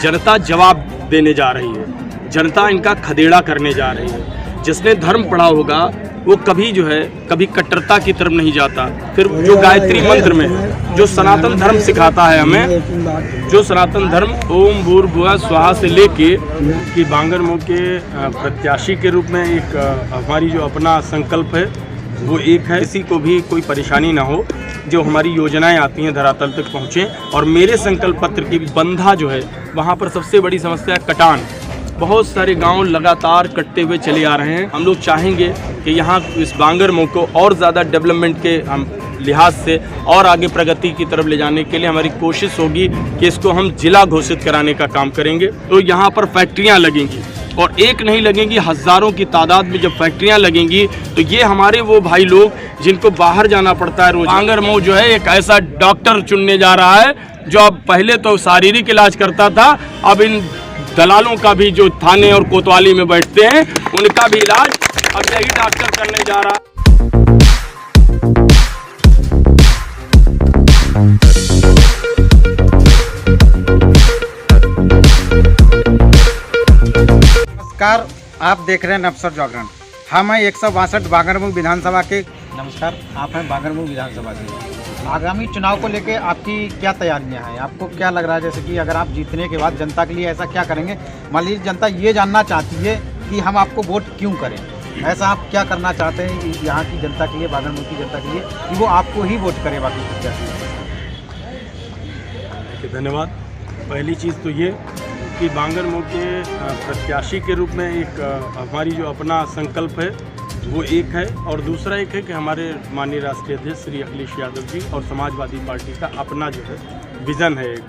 जनता जवाब देने जा रही है, जनता इनका खदेड़ा करने जा रही है। जिसने धर्म पढ़ा होगा वो कभी जो है कभी कट्टरता की तरफ नहीं जाता। फिर जो गायत्री मंत्र में जो सनातन धर्म सिखाता है हमें, जो सनातन धर्म ओम भूर्भुवः स्वाहा से लेके कि बांगरमऊ के प्रत्याशी के रूप में एक हमारी जो अपना संकल्प है वो एक है, किसी को भी कोई परेशानी ना हो, जो हमारी योजनाएं आती हैं धरातल तक पहुँचे। और मेरे संकल्प पत्र की बंधा जो है वहाँ पर सबसे बड़ी समस्या कटान, बहुत सारे गांव लगातार कटते हुए चले आ रहे हैं। हम लोग चाहेंगे कि यहाँ इस बांगरमऊ को और ज़्यादा डेवलपमेंट के हम लिहाज से और आगे प्रगति की तरफ ले जाने के लिए हमारी कोशिश होगी कि इसको हम जिला घोषित कराने का काम करेंगे। तो यहाँ पर फैक्ट्रियाँ लगेंगी और एक नहीं लगेंगी, हज़ारों की तादाद में जब फैक्ट्रियाँ लगेंगी तो ये हमारे वो भाई लोग जिनको बाहर जाना पड़ता है रोज, बांगरमऊ जो है एक ऐसा डॉक्टर चुनने जा रहा है जो अब पहले तो शारीरिक इलाज करता था, अब इन दलालों का भी जो थाने और कोतवाली में बैठते हैं उनका भी इलाज अब यही डॉक्टर करने जा रहा है। नमस्कार, आप देख रहे हैं नवसर जागरण। हम हैं 162 बांगरमऊ विधानसभा के। नमस्कार, आप हैं बांगरमऊ विधानसभा के। आगामी चुनाव को लेकर आपकी क्या तैयारियां हैं? आपको क्या लग रहा है, जैसे कि अगर आप जीतने के बाद जनता के लिए ऐसा क्या करेंगे? मान लीजिए जनता ये जानना चाहती है कि हम आपको वोट क्यों करें, ऐसा आप क्या करना चाहते हैं यहाँ की जनता के लिए, बांगरमऊ की जनता के लिए, कि वो आपको ही वोट करे? बाकी प्रत्याशी। धन्यवाद। पहली चीज़ तो ये कि बांगरमऊ के प्रत्याशी के रूप में एक हमारी जो अपना संकल्प है वो एक है, और दूसरा एक है कि हमारे माननीय राष्ट्रीय अध्यक्ष श्री अखिलेश यादव जी और समाजवादी पार्टी का अपना जो है विज़न है एक,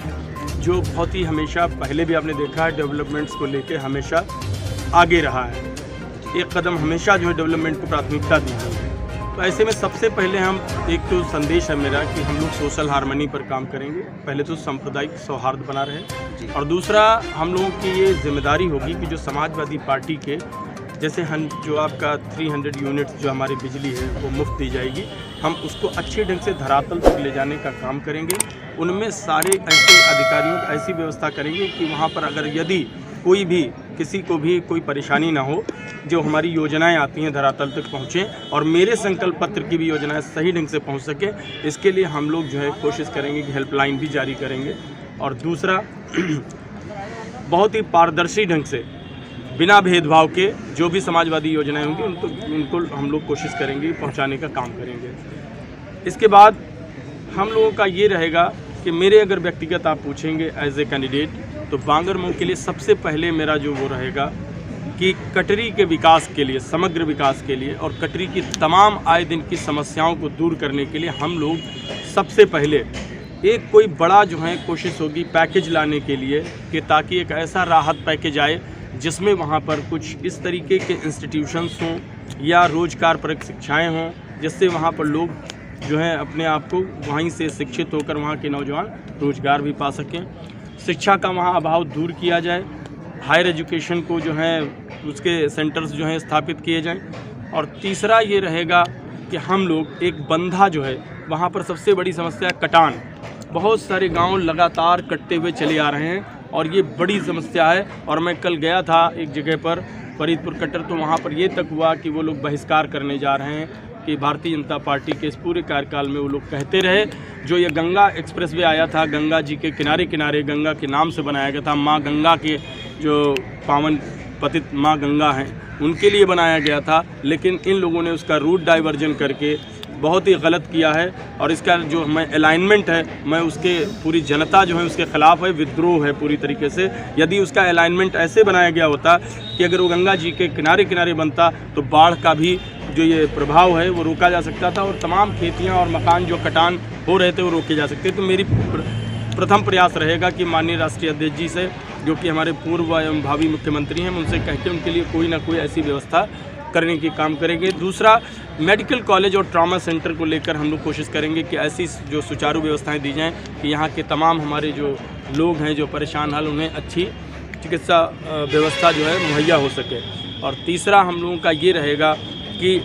जो बहुत ही हमेशा पहले भी आपने देखा है डेवलपमेंट्स को लेके हमेशा आगे रहा है। एक कदम हमेशा जो है डेवलपमेंट को प्राथमिकता दी है। तो ऐसे में सबसे पहले हम एक तो संदेश है मेरा कि हम लोग सोशल हार्मनी पर काम करेंगे। पहले तो सांप्रदायिक सौहार्द बना रहे, और दूसरा हम लोगों की ये जिम्मेदारी होगी कि जो समाजवादी पार्टी के जैसे हम जो आपका 300 यूनिट्स जो हमारी बिजली है वो मुफ्त दी जाएगी, हम उसको अच्छे ढंग से धरातल तक ले जाने का काम करेंगे। उनमें सारे ऐसे अधिकारियों की ऐसी व्यवस्था करेंगे कि वहाँ पर अगर यदि कोई भी किसी को भी कोई परेशानी ना हो, जो हमारी योजनाएं आती हैं धरातल तक पहुँचें और मेरे संकल्प पत्र की भी योजनाएं सही ढंग से पहुँच सके। इसके लिए हम लोग जो है कोशिश करेंगे कि हेल्पलाइन भी जारी करेंगे। और दूसरा बहुत ही पारदर्शी ढंग से बिना भेदभाव के जो भी समाजवादी योजनाएं होंगी उनको हम लोग कोशिश करेंगे पहुंचाने का काम करेंगे। इसके बाद हम लोगों का ये रहेगा कि मेरे अगर व्यक्तिगत आप पूछेंगे एज ए कैंडिडेट, तो बांगरमऊ के लिए सबसे पहले मेरा जो वो रहेगा कि कटरी के विकास के लिए, समग्र विकास के लिए और कटरी की तमाम आए दिन की समस्याओं को दूर करने के लिए हम लोग सबसे पहले एक कोई बड़ा जो है कोशिश होगी पैकेज लाने के लिए, कि ताकि एक ऐसा राहत पैकेज आए जिसमें वहाँ पर कुछ इस तरीके के इंस्टीट्यूशंस हों या रोजगार परक शिक्षाएं हों, जिससे वहाँ पर लोग जो हैं अपने आप को वहीं से शिक्षित होकर वहाँ के नौजवान रोजगार भी पा सकें। शिक्षा का वहाँ अभाव दूर किया जाए, हायर एजुकेशन को जो है उसके सेंटर्स जो हैं स्थापित किए जाएं। और तीसरा ये रहेगा कि हम लोग एक बंधा जो है वहाँ पर सबसे बड़ी समस्या कटान, बहुत सारे गाँव लगातार कटते हुए चले आ रहे हैं और ये बड़ी समस्या है। और मैं कल गया था एक जगह पर फरीदपुर कटर, तो वहाँ पर ये तक हुआ कि वो लोग बहिष्कार करने जा रहे हैं कि भारतीय जनता पार्टी के इस पूरे कार्यकाल में वो लोग कहते रहे, जो ये गंगा एक्सप्रेसवे आया था, गंगा जी के किनारे किनारे गंगा के नाम से बनाया गया था, माँ गंगा के जो पावन पतित माँ गंगा हैं उनके लिए बनाया गया था, लेकिन इन लोगों ने उसका रूट डाइवर्जन करके बहुत ही गलत किया है। और इसका जो मैं अलाइनमेंट है, मैं उसके पूरी जनता जो है उसके ख़िलाफ़ है, विद्रोह है पूरी तरीके से। यदि उसका अलाइनमेंट ऐसे बनाया गया होता कि अगर वो गंगा जी के किनारे किनारे बनता तो बाढ़ का भी जो ये प्रभाव है वो रोका जा सकता था और तमाम खेतियाँ और मकान जो कटान हो रहे थे वो रोके जा सकते। तो मेरी प्रथम प्रयास रहेगा कि माननीय राष्ट्रीय अध्यक्ष जी से, जो कि हमारे पूर्व एवं भावी मुख्यमंत्री हैं, उनसे कह के उनके लिए कोई ना कोई ऐसी व्यवस्था करने की काम करेंगे। दूसरा, मेडिकल कॉलेज और ट्रॉमा सेंटर को लेकर हम लोग कोशिश करेंगे कि ऐसी जो सुचारू व्यवस्थाएं दी जाएं कि यहाँ के तमाम हमारे जो लोग हैं जो परेशान हाल, उन्हें अच्छी चिकित्सा व्यवस्था जो है मुहैया हो सके। और तीसरा हम लोगों का ये रहेगा कि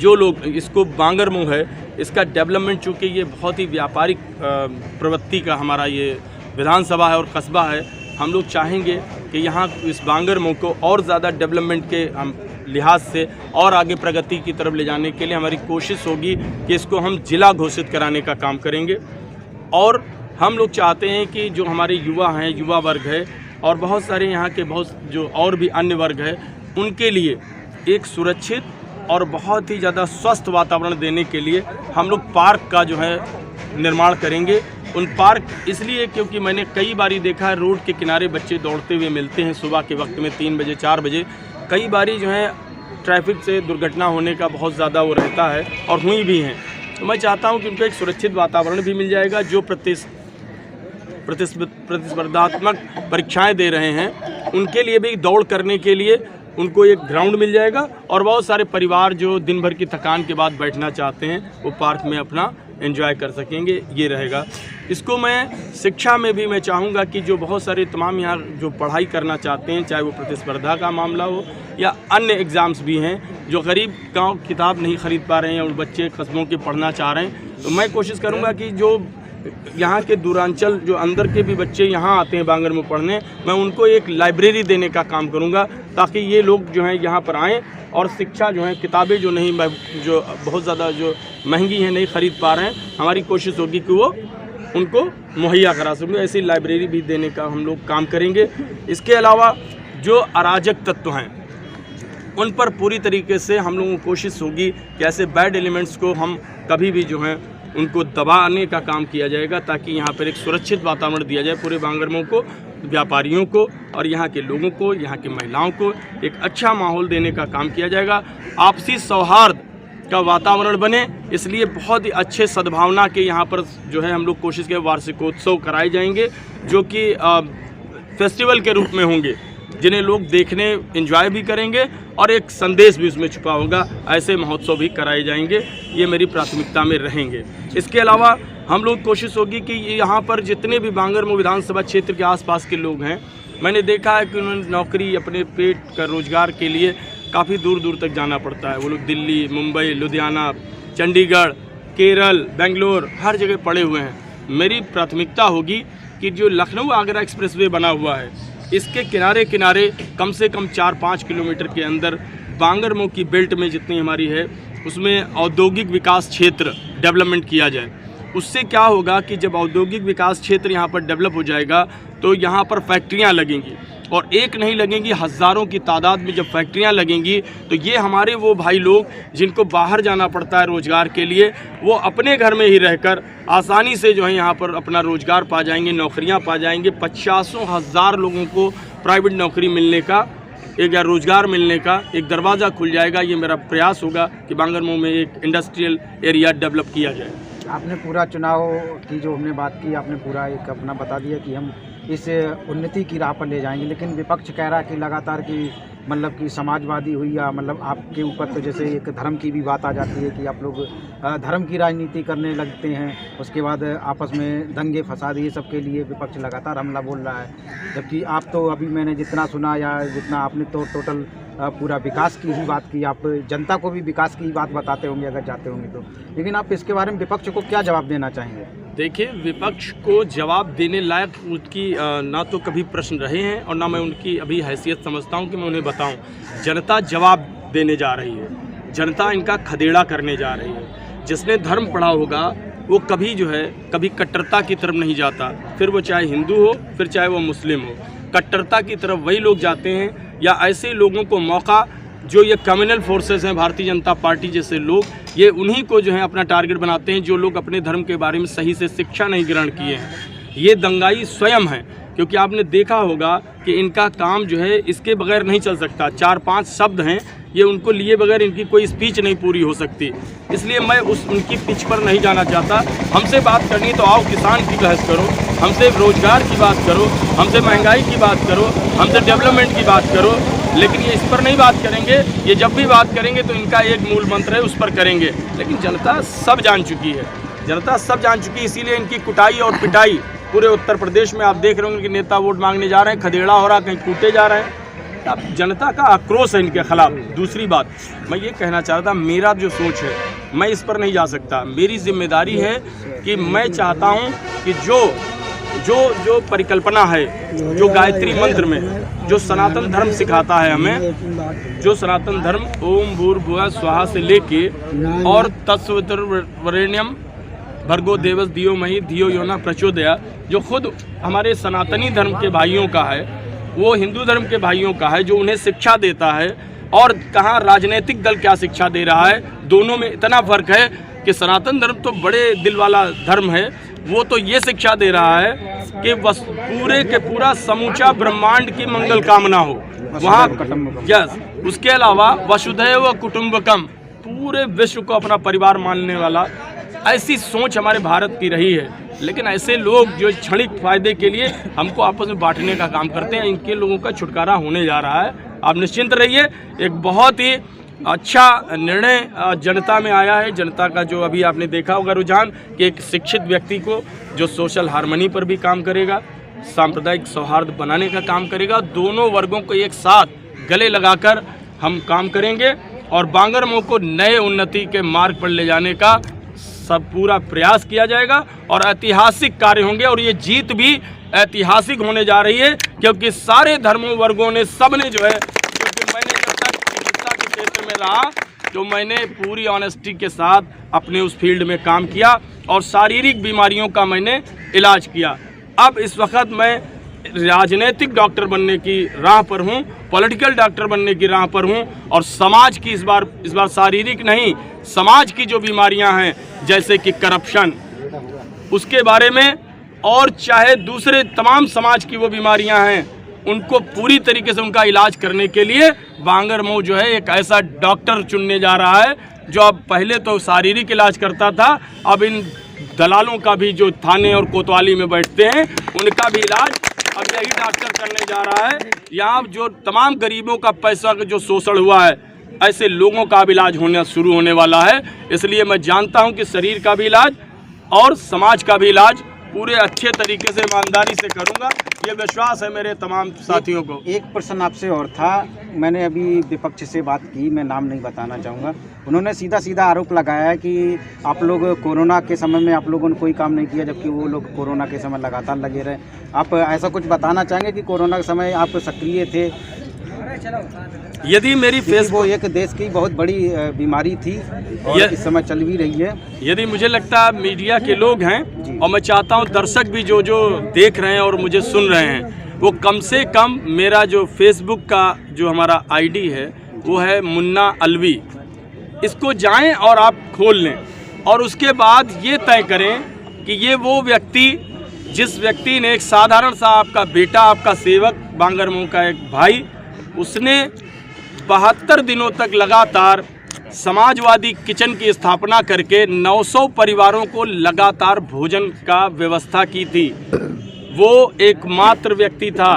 जो लोग इसको बांगरमऊ है इसका डेवलपमेंट, चूँकि ये बहुत ही व्यापारिक प्रवृत्ति का हमारा ये विधानसभा है और कस्बा है, हम लोग चाहेंगे कि यहाँ इस बांगरमऊ को और ज़्यादा डेवलपमेंट के लिहाज से और आगे प्रगति की तरफ ले जाने के लिए हमारी कोशिश होगी कि इसको हम जिला घोषित कराने का काम करेंगे। और हम लोग चाहते हैं कि जो हमारे युवा हैं, युवा वर्ग है और बहुत सारे यहाँ के बहुत जो और भी अन्य वर्ग है, उनके लिए एक सुरक्षित और बहुत ही ज़्यादा स्वस्थ वातावरण देने के लिए हम लोग पार्क का जो है निर्माण करेंगे। उन पार्क इसलिए क्योंकि मैंने कई बारी देखा है रोड के किनारे बच्चे दौड़ते हुए मिलते हैं सुबह के वक्त में 3 बजे 4 बजे। कई बारी जो है ट्रैफिक से दुर्घटना होने का बहुत ज़्यादा वो रहता है और हुई भी हैं। तो मैं चाहता हूं कि उनको एक सुरक्षित वातावरण भी मिल जाएगा। जो प्रतिस्पर्धात्मक परीक्षाएं दे रहे हैं उनके लिए भी दौड़ करने के लिए उनको एक ग्राउंड मिल जाएगा और बहुत सारे परिवार जो दिन भर की थकान के बाद बैठना चाहते हैं वो पार्क में अपना एंजॉय कर सकेंगे, ये रहेगा। इसको मैं शिक्षा में भी मैं चाहूँगा कि जो बहुत सारे तमाम यहाँ जो पढ़ाई करना चाहते हैं, चाहे वो प्रतिस्पर्धा का मामला हो या अन्य एग्ज़ाम्स भी हैं, जो गरीब गांव किताब नहीं ख़रीद पा रहे हैं और बच्चे कस्बों के पढ़ना चाह रहे हैं, तो मैं कोशिश करूँगा कि जो यहाँ के दूरांचल जो अंदर के भी बच्चे यहाँ आते हैं बांगरमऊ पढ़ने, मैं उनको एक लाइब्रेरी देने का काम करूँगा ताकि ये लोग जो हैं यहाँ पर आएँ और शिक्षा जो है किताबें जो नहीं जो बहुत ज़्यादा जो महंगी हैं नहीं ख़रीद पा रहे हैं, हमारी कोशिश होगी कि वो उनको मुहैया करा सकें। ऐसी लाइब्रेरी भी देने का हम लोग काम करेंगे। इसके अलावा जो अराजक तत्व हैं उन पर पूरी तरीके से हम लोगों को कोशिश होगी कि ऐसे बैड एलिमेंट्स को हम कभी भी जो हैं उनको दबाने का काम किया जाएगा ताकि यहाँ पर एक सुरक्षित वातावरण दिया जाए पूरे बांगरमऊ को, व्यापारियों को और यहाँ के लोगों को, यहाँ की महिलाओं को एक अच्छा माहौल देने का काम किया जाएगा। आपसी सौहार्द का वातावरण बने, इसलिए बहुत ही अच्छे सद्भावना के यहाँ पर जो है हम लोग कोशिश के वार्षिकोत्सव कराए जाएंगे जो कि फेस्टिवल के रूप में होंगे, जिन्हें लोग देखने एंजॉय भी करेंगे और एक संदेश भी उसमें छुपा होगा। ऐसे महोत्सव भी कराए जाएंगे, ये मेरी प्राथमिकता में रहेंगे। इसके अलावा हम लोग कोशिश होगी कि यहाँ पर जितने भी बांगरमऊ विधानसभा क्षेत्र के आसपास के लोग हैं, मैंने देखा है कि उन्होंने नौकरी अपने पेट का रोजगार के लिए काफ़ी दूर दूर तक जाना पड़ता है। वो लोग दिल्ली, मुंबई, लुधियाना, चंडीगढ़, केरल, बेंगलोर हर जगह पड़े हुए हैं। मेरी प्राथमिकता होगी कि जो लखनऊ आगरा एक्सप्रेसवे बना हुआ है, इसके किनारे किनारे कम से कम 4-5 किलोमीटर के अंदर बांगरमऊ की बेल्ट में जितनी हमारी है उसमें औद्योगिक विकास क्षेत्र डेवलपमेंट किया जाए। उससे क्या होगा कि जब औद्योगिक विकास क्षेत्र यहाँ पर डेवलप हो जाएगा तो यहाँ पर फैक्ट्रियाँ लगेंगी और एक नहीं लगेंगी, हज़ारों की तादाद में जब फैक्ट्रियाँ लगेंगी तो ये हमारे वो भाई लोग जिनको बाहर जाना पड़ता है रोज़गार के लिए, वो अपने घर में ही रहकर आसानी से जो है यहाँ पर अपना रोज़गार पा जाएंगे, नौकरियाँ पा जाएंगे। 50,000 लोगों को प्राइवेट नौकरी मिलने का एक या रोज़गार मिलने का एक दरवाज़ा खुल जाएगा। ये मेरा प्रयास होगा कि बांगरमऊ में एक इंडस्ट्रियल एरिया डेवलप किया जाए। आपने पूरा चुनाव की जो हमने बात की, आपने पूरा एक अपना बता दिया कि हम इस उन्नति की राह पर ले जाएंगे, लेकिन विपक्ष कह रहा है कि लगातार की मतलब कि समाजवादी हुई या मतलब आपके ऊपर तो जैसे एक धर्म की भी बात आ जाती है कि आप लोग धर्म की राजनीति करने लगते हैं, उसके बाद आपस में दंगे फसाद ये सब के लिए विपक्ष लगातार हमला बोल रहा है। जबकि आप तो अभी मैंने जितना सुना या जितना आपने तो टोटल पूरा विकास की ही बात की, आप जनता को भी विकास की ही बात बताते होंगे अगर जाते होंगे तो, लेकिन आप इसके बारे में विपक्ष को क्या जवाब देना चाहेंगे? देखिए, विपक्ष को जवाब देने लायक उनकी ना तो कभी प्रश्न रहे हैं और ना मैं उनकी अभी हैसियत समझता हूं कि मैं उन्हें बताऊं। जनता जवाब देने जा रही है, जनता इनका खदेड़ा करने जा रही है। जिसने धर्म पढ़ा होगा वो कभी जो है कभी कट्टरता की तरफ नहीं जाता, फिर वो चाहे हिंदू हो फिर चाहे वो मुस्लिम हो। कट्टरता की तरफ वही लोग जाते हैं या ऐसे लोगों को मौका जो ये कम्युनल फोर्सेस हैं, भारतीय जनता पार्टी जैसे लोग, ये उन्हीं को जो है अपना टारगेट बनाते हैं जो लोग अपने धर्म के बारे में सही से शिक्षा नहीं ग्रहण किए हैं। ये दंगाई स्वयं है, क्योंकि आपने देखा होगा कि इनका काम जो है इसके बगैर नहीं चल सकता। 4-5 शब्द हैं, ये उनको लिए बगैर इनकी कोई स्पीच नहीं पूरी हो सकती। इसलिए मैं उनकी पिच पर नहीं जाना चाहता। हमसे बात करनी तो आओ किसान की बहस करो, हमसे रोजगार की बात करो, हमसे महंगाई की बात करो, हमसे डेवलपमेंट की बात करो, लेकिन ये इस पर नहीं बात करेंगे। ये जब भी बात करेंगे तो इनका एक मूल मंत्र है, उस पर करेंगे। लेकिन जनता सब जान चुकी है, जनता सब जान चुकी है, इसीलिए इनकी कुटाई और पिटाई पूरे उत्तर प्रदेश में आप देख रहे होंगे कि नेता वोट मांगने जा रहे हैं, खदेड़ा हो रहा, कहीं कूटे जा रहे हैं। अब जनता का आक्रोश है इनके खिलाफ। दूसरी बात मैं ये कहना चाह रहा था, मेरा जो सोच है मैं इस पर नहीं जा सकता। मेरी जिम्मेदारी है कि मैं चाहता हूँ कि जो जो परिकल्पना है, जो गायत्री मंत्र में जो सनातन धर्म सिखाता है हमें, जो सनातन धर्म ओम भूर्भुवः स्वाहा से लेके और तत्सवितुर्वरेण्यम भर्गो देवस दियोमहि धियो यो न प्रचोदयात्, जो खुद हमारे सनातनी धर्म के भाइयों का है, वो हिंदू धर्म के भाइयों का है, जो उन्हें शिक्षा देता है। और कहाँ राजनीतिक दल क्या शिक्षा दे रहा है, दोनों में इतना फर्क है कि सनातन धर्म तो बड़े दिल वाला धर्म है, वो तो ये शिक्षा दे रहा है कि बस पूरे के पूरा समूचा ब्रह्मांड की मंगल कामना हो वहाँ। यस, उसके अलावा वसुधैव कुटुंबकम, पूरे विश्व को अपना परिवार मानने वाला, ऐसी सोच हमारे भारत की रही है। लेकिन ऐसे लोग जो क्षणिक फायदे के लिए हमको आपस में बांटने का काम करते हैं, इनके लोगों का छुटकारा होने जा रहा है। आप निश्चिंत रहिए, एक बहुत ही अच्छा निर्णय जनता में आया है। जनता का जो अभी आपने देखा होगा रुझान कि एक शिक्षित व्यक्ति को जो सोशल हार्मनी पर भी काम करेगा, सांप्रदायिक सौहार्द बनाने का काम करेगा, दोनों वर्गों को एक साथ गले लगाकर हम काम करेंगे और बांगरमऊ को नए उन्नति के मार्ग पर ले जाने का सब पूरा प्रयास किया जाएगा और ऐतिहासिक कार्य होंगे। और ये जीत भी ऐतिहासिक होने जा रही है, क्योंकि सारे धर्मों वर्गों ने, सब ने जो है, क्योंकि मैंने जब तक चिकित्सा के क्षेत्र में रहा तो मैंने पूरी ऑनेस्टी के साथ अपने उस फील्ड में काम किया और शारीरिक बीमारियों का मैंने इलाज किया। अब इस वक्त मैं राजनीतिक डॉक्टर बनने की राह पर हूँ, पॉलिटिकल डॉक्टर बनने की राह पर हूँ और समाज की इस बार शारीरिक नहीं, समाज की जो बीमारियां हैं जैसे कि करप्शन, उसके बारे में, और चाहे दूसरे तमाम समाज की वो बीमारियां हैं, उनको पूरी तरीके से उनका इलाज करने के लिए बांगरमऊ जो है एक ऐसा डॉक्टर चुनने जा रहा है जो अब पहले तो शारीरिक इलाज करता था, अब इन दलालों का भी जो थाने और कोतवाली में बैठते हैं उनका भी इलाज अब यही डॉक्टर करने जा रहा है। यहाँ जो तमाम गरीबों का पैसा का जो शोषण हुआ है, ऐसे लोगों का भी इलाज होना शुरू होने वाला है। इसलिए मैं जानता हूँ कि शरीर का भी इलाज और समाज का भी इलाज पूरे अच्छे तरीके से ईमानदारी से करूँगा, ये विश्वास है मेरे तमाम साथियों को। एक प्रश्न आपसे और था, मैंने अभी विपक्ष से बात की, मैं नाम नहीं बताना चाहूँगा। उन्होंने सीधा सीधा आरोप लगाया है कि आप लोग कोरोना के समय में आप लोगों ने कोई काम नहीं किया, जबकि वो लोग कोरोना के समय लगातार लगे रहे। आप ऐसा कुछ बताना चाहेंगे कि कोरोना के समय आप सक्रिय थे? यदि मेरी वो एक देश की बहुत बड़ी बीमारी थी और इस समय चल भी रही है। यदि मुझे लगता है मीडिया के लोग हैं और मैं चाहता हूं दर्शक भी जो देख रहे हैं और मुझे सुन रहे हैं, वो कम से कम मेरा जो फेसबुक का जो हमारा आईडी है वो है मुन्ना अलवी, इसको जाएं और आप खोल लें और उसके बाद ये तय करें कि ये वो व्यक्ति, जिस व्यक्ति ने एक साधारण सा आपका बेटा, आपका सेवक, बांगरमऊ का एक भाई, उसने 72 दिनों तक लगातार समाजवादी किचन की स्थापना करके 900 परिवारों को लगातार भोजन का व्यवस्था की थी। वो एकमात्र व्यक्ति था।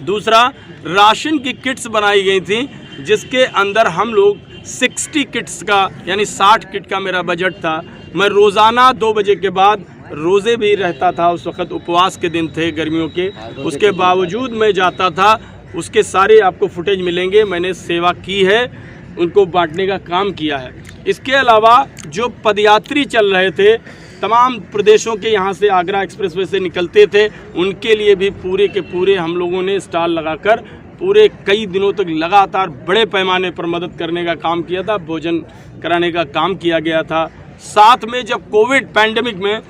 दूसरा राशन की किट्स बनाई गई थी, जिसके अंदर हम लोग 60 किट्स का, यानी 60 किट का मेरा बजट था। मैं रोज़ाना 2 बजे के बाद रोज़े भी रहता था, उस वक़्त उपवास के दिन थे गर्मियों के, उसके बावजूद मैं जाता था। उसके सारे आपको फुटेज मिलेंगे, मैंने सेवा की है, उनको बांटने का काम किया है। इसके अलावा जो पदयात्री चल रहे थे, तमाम प्रदेशों के यहाँ से आगरा एक्सप्रेसवे से निकलते थे, उनके लिए भी पूरे के पूरे हम लोगों ने स्टॉल लगाकर पूरे कई दिनों तक लगातार बड़े पैमाने पर मदद करने का काम किया था, भोजन कराने का काम किया गया था। साथ में जब कोविड पैंडेमिक में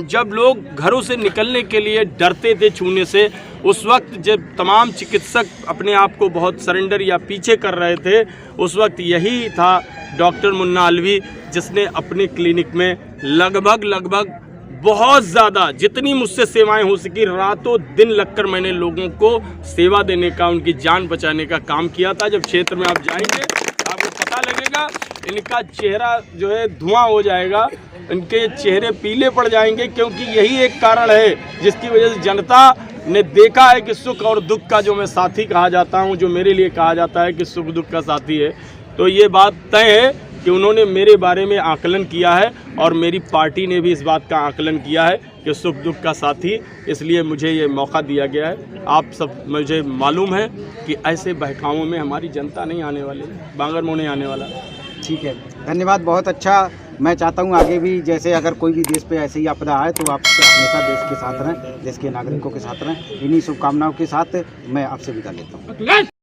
जब लोग घरों से निकलने के लिए डरते थे छूने से, उस वक्त जब तमाम चिकित्सक अपने आप को बहुत सरेंडर या पीछे कर रहे थे, उस वक्त यही था डॉक्टर मुन्ना अलवी, जिसने अपने क्लिनिक में लगभग बहुत ज़्यादा, जितनी मुझसे सेवाएं हो सकी, रातों दिन लगकर मैंने लोगों को सेवा देने का, उनकी जान बचाने का काम किया था। जब क्षेत्र में आप जाएंगे आपको पता लगेगा, इनका चेहरा जो है धुआं हो जाएगा, इनके चेहरे पीले पड़ जाएंगे, क्योंकि यही एक कारण है जिसकी वजह से जनता ने देखा है कि सुख और दुख का जो मैं साथी कहा जाता हूं, जो मेरे लिए कहा जाता है कि सुख दुख का साथी है, तो ये बात तय है कि उन्होंने मेरे बारे में आकलन किया है और मेरी पार्टी ने भी इस बात का आकलन किया है कि सुख दुख का साथी, इसलिए मुझे ये मौका दिया गया है। आप सब, मुझे मालूम है कि ऐसे बहकावों में हमारी जनता नहीं आने वाली, बांगरमऊ नहीं आने वाला। ठीक है, धन्यवाद। बहुत अच्छा मैं चाहता हूँ आगे भी जैसे अगर कोई भी देश पे ऐसी आपदा आए तो आप हमेशा देश के साथ रहें, देश के नागरिकों के साथ रहें। इन्हीं शुभकामनाओं के साथ मैं आपसे विदा लेता हूँ।